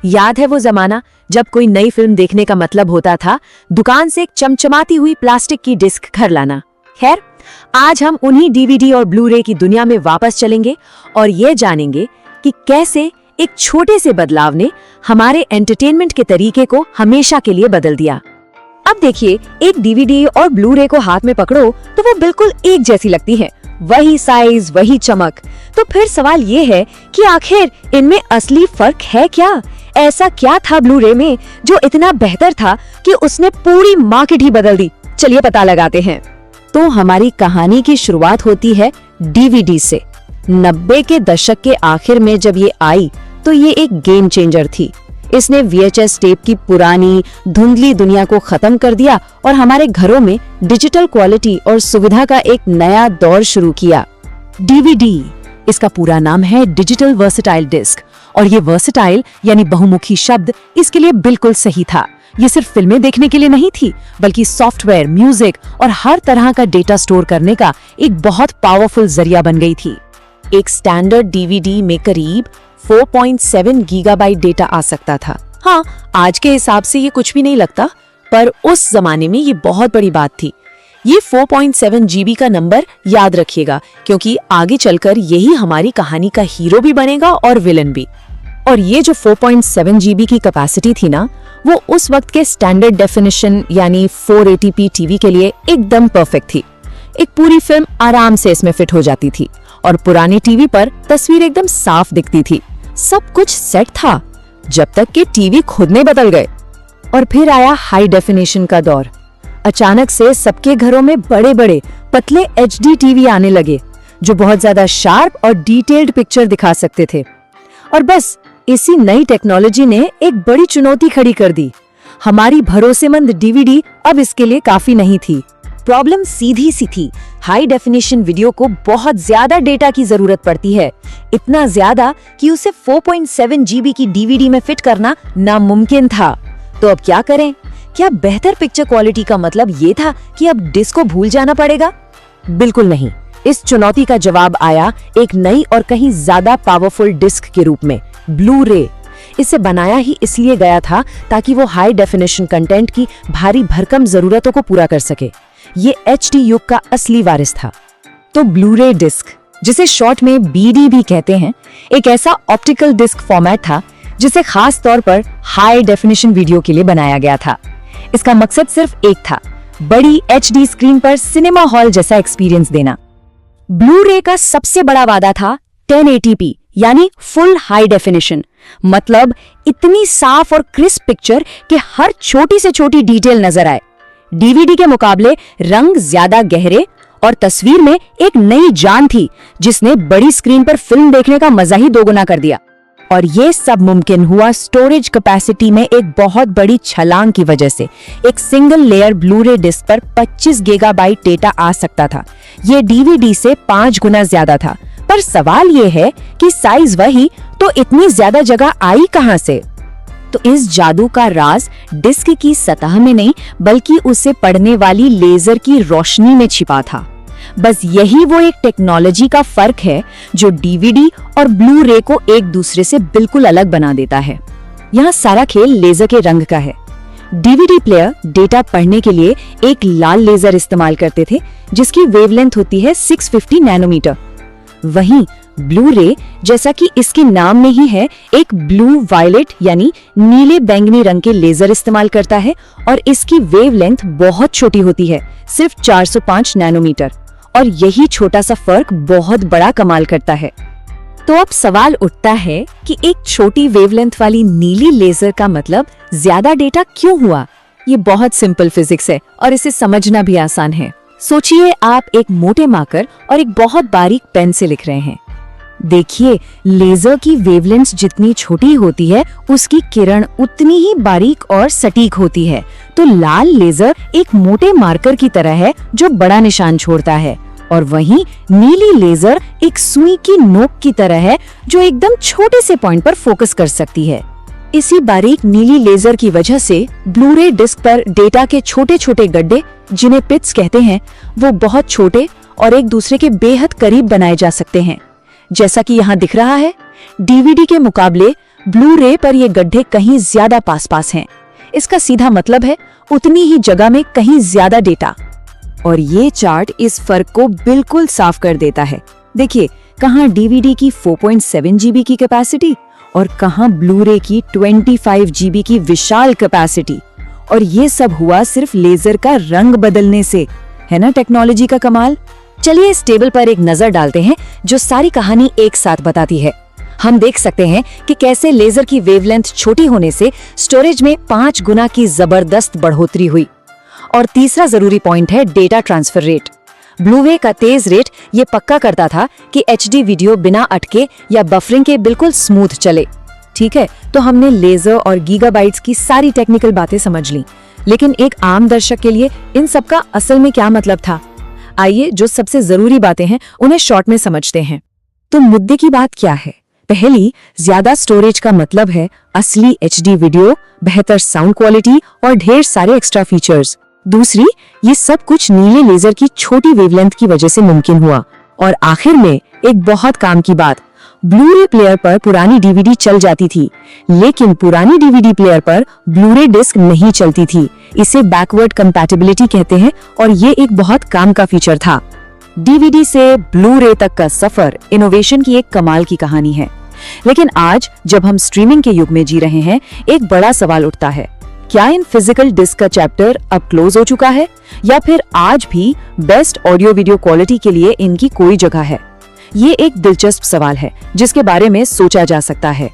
याद है वो जमाना जब कोई नई फिल्म देखने का मतलब होता था दुकान से एक चमचमाती हुई प्लास्टिक की डिस्क घर लाना। खैर, आज हम उन्हीं डीवीडी और ब्लू रे की दुनिया में वापस चलेंगे और ये जानेंगे कि कैसे एक छोटे से बदलाव ने हमारे एंटरटेनमेंट के तरीके को हमेशा के लिए बदल दिया। अब देखिए, एक डीवीडी और ब्लू रे को हाथ में पकड़ो तो वो बिल्कुल एक जैसी लगती है, वही साइज, वही चमक। तो फिर सवाल ये है कि आखिर इनमें असली फर्क है क्या? ऐसा क्या था ब्लू रे में जो इतना बेहतर था कि उसने पूरी मार्केट ही बदल दी? चलिए पता लगाते हैं। तो हमारी कहानी की शुरुआत होती है डीवीडी से। 90 के दशक के आखिर में जब ये आई तो ये एक गेम चेंजर थी। इसने VHS टेप की पुरानी धुंधली दुनिया को खत्म कर दिया और हमारे घरों में डिजिटल क्वालिटी और सुविधा का एक नया दौर शुरू किया। डीवीडी, इसका पूरा नाम है डिजिटल वर्सेटाइल डिस्क, और ये वर्सेटाइल यानी बहुमुखी शब्द इसके लिए बिल्कुल सही था। ये सिर्फ फिल्में देखने के लिए नहीं थी, बल्कि सॉफ्टवेयर, म्यूजिक और हर तरह का डेटा स्टोर करने का एक बहुत पावरफुल जरिया बन गई थी। एक स्टैंडर्ड डीवीडी में करीब 4.7 गीगाबाइट डेटा आ सकता था। हाँ, आज के हिसाब से ये कुछ भी नहीं लगता, पर उस जमाने में ये बहुत बड़ी बात थी। ये 4.7 GB का नंबर याद रखिएगा, क्योंकि आगे चलकर यही हमारी कहानी का हीरो भी बनेगा और विलन भी। और ये जो 4.7 GB की कैपेसिटी थी ना, वो उस वक्त के स्टैंडर्ड डेफिनेशन यानी 480p टीवी के लिए एकदम परफेक्ट थी। एक पूरी फिल्म आराम से इसमें फिट हो जाती थी और पुरानी टीवी पर तस्वीर एकदम साफ दिखती थी। सब कुछ सेट था, जब तक कि टीवी खुद में बदल गए। और फिर आया हाई डेफिनेशन का दौर। अचानक से सबके घरों में बड़े बड़े पतले HD टीवी आने लगे, जो बहुत ज्यादा शार्प और डिटेल्ड पिक्चर दिखा सकते थे। और बस इसी नई टेक्नोलॉजी ने एक बड़ी चुनौती खड़ी कर दी। हमारी भरोसेमंद डीवीडी अब इसके लिए काफी नहीं थी। प्रॉब्लम सीधी सी थी, हाई डेफिनेशन वीडियो को बहुत ज्यादा डेटा की जरूरत पड़ती है, इतना ज्यादा कि उसे 4.7 GB की डीवीडी में फिट करना नामुमकिन था। तो अब क्या करें? क्या बेहतर पिक्चर क्वालिटी का मतलब ये था कि अब डिस्क को भूल जाना पड़ेगा? बिल्कुल नहीं। इस चुनौती का जवाब आया एक नई और कहीं ज्यादा पावरफुल डिस्क के रूप में, ब्लू रे। इसे बनाया ही इसलिए गया था ताकि वो हाई डेफिनेशन कंटेंट की भारी भरकम जरूरतों को पूरा कर सके। ये HD युग का असली वारिस था। तो ब्लू रे डिस्क, जिसे शॉर्ट में BD भी कहते हैं, एक ऐसा ऑप्टिकल डिस्क फॉर्मेट था जिसे खास तौर पर हाई डेफिनेशन वीडियो के लिए बनाया गया था। इसका मकसद सिर्फ एक था, बड़ी HD स्क्रीन पर सिनेमा हॉल जैसा एक्सपीरियंस देना। ब्लू रे का सबसे बड़ा वादा था 1080p यानी फुल हाई डेफिनेशन, मतलब इतनी साफ और क्रिस्प पिक्चर कि हर छोटी से छोटी डिटेल नजर आए। डीवीडी के मुकाबले रंग ज्यादा गहरे और तस्वीर में एक नई जान थी, जिसने बड़ी स्क्रीन पर फिल्म देखने का मजा ही दोगुना कर दिया। और ये सब मुमकिन हुआ स्टोरेज कैपेसिटी में एक बहुत बड़ी छलांग की वजह से। एक सिंगल लेयर ब्लू रे डिस्क पर 25 गीगाबाइट डेटा आ सकता था। ये डीवीडी से 5 गुना ज्यादा था। पर सवाल ये है कि साइज वही, तो इतनी ज्यादा जगह आई कहां से? तो इस जादू का राज डिस्क की सतह में नहीं, बल्कि उसे पढ़ने वाली लेजर की रोशनी में छिपा था। बस यही वो एक टेक्नोलॉजी का फर्क है जो डीवीडी और ब्लू रे को एक दूसरे से बिल्कुल अलग बना देता है। यहाँ सारा खेल लेजर के रंग का है। डीवीडी प्लेयर डेटा पढ़ने के लिए एक लाल लेजर इस्तेमाल करते थे, जिसकी वेवलेंथ होती है 650 नैनोमीटर। वहीं ब्लू रे, जैसा कि इसके नाम में ही है, एक ब्लू वायलेट यानी नीले बैंगनी रंग के लेजर इस्तेमाल करता है और इसकी वेवलेंथ बहुत छोटी होती है, सिर्फ 405 नैनोमीटर। और यही छोटा सा फर्क बहुत बड़ा कमाल करता है। तो अब सवाल उठता है कि एक छोटी वेवलेंथ वाली नीली लेजर का मतलब ज्यादा डेटा क्यों हुआ? ये बहुत सिंपल फिजिक्स है और इसे समझना भी आसान है। सोचिए, आप एक मोटे मार्कर और एक बहुत बारीक पेन से लिख रहे हैं। देखिए, लेजर की वेवलेंथ जितनी छोटी होती है, उसकी किरण उतनी ही बारीक और सटीक होती है। तो लाल लेजर एक मोटे मार्कर की तरह है जो बड़ा निशान छोड़ता है, और वहीं नीली लेजर एक सुई की नोक की तरह है जो एकदम छोटे से पॉइंट पर फोकस कर सकती है। इसी बारीक नीली लेजर की वजह से ब्लू रे डिस्क पर डेटा के छोटे छोटे गड्ढे, जिन्हें पिट्स कहते हैं, वो बहुत छोटे और एक दूसरे के बेहद करीब बनाए जा सकते हैं। जैसा कि यहाँ दिख रहा है, डीवीडी के मुकाबले ब्लू रे पर ये गड्ढे कहीं ज्यादा पास पास हैं। इसका सीधा मतलब है उतनी ही जगह में कहीं ज्यादा डेटा। और ये चार्ट इस फर्क को बिल्कुल साफ कर देता है। देखिए, कहाँ डीवीडी की 4.7 जीबी की कैपेसिटी और कहाँ ब्लू रे की 25 जीबी की विशाल कैपेसिटी। और ये सब हुआ सिर्फ लेजर का रंग बदलने से। है ना टेक्नोलॉजी का कमाल। चलिए इस टेबल पर एक नजर डालते हैं जो सारी कहानी एक साथ बताती है। हम देख सकते हैं कि कैसे लेजर की वेवलेंथ छोटी होने से स्टोरेज में 5 गुना की जबरदस्त बढ़ोतरी हुई। और तीसरा जरूरी पॉइंट है डेटा ट्रांसफर रेट। ब्लू रे का तेज रेट ये पक्का करता था कि एचडी वीडियो बिना अटके या बफरिंग के बिल्कुल स्मूथ चले। ठीक है, तो हमने लेजर और गीगाबाइट्स की सारी टेक्निकल बातें समझ ली, लेकिन एक आम दर्शक के लिए इन सब का असल में क्या मतलब था? आइए जो सबसे जरूरी बातें हैं उन्हें शॉर्ट में समझते हैं। तो मुद्दे की बात क्या है? पहली, ज्यादा स्टोरेज का मतलब है असली एचडी वीडियो, बेहतर साउंड क्वालिटी और ढेर सारे एक्स्ट्रा फीचर्स। दूसरी, ये सब कुछ नीले लेजर की छोटी वेवलेंथ की वजह से मुमकिन हुआ। और आखिर में एक बहुत काम की बात, ब्लू रे प्लेयर पर पुरानी डीवीडी चल जाती थी, लेकिन पुरानी डीवीडी प्लेयर पर ब्लू रे डिस्क नहीं चलती थी। इसे बैकवर्ड कंपैटिबिलिटी कहते हैं और ये एक बहुत काम का फीचर था। डीवीडी से ब्लू रे तक का सफर इनोवेशन की एक कमाल की कहानी है। लेकिन आज जब हम स्ट्रीमिंग के युग में जी रहे हैं, एक बड़ा सवाल उठता है, क्या इन फिजिकल डिस्क का चैप्टर अब क्लोज हो चुका है या फिर आज भी बेस्ट ऑडियो वीडियो क्वालिटी के लिए इनकी कोई जगह है? ये एक दिलचस्प सवाल है जिसके बारे में सोचा जा सकता है।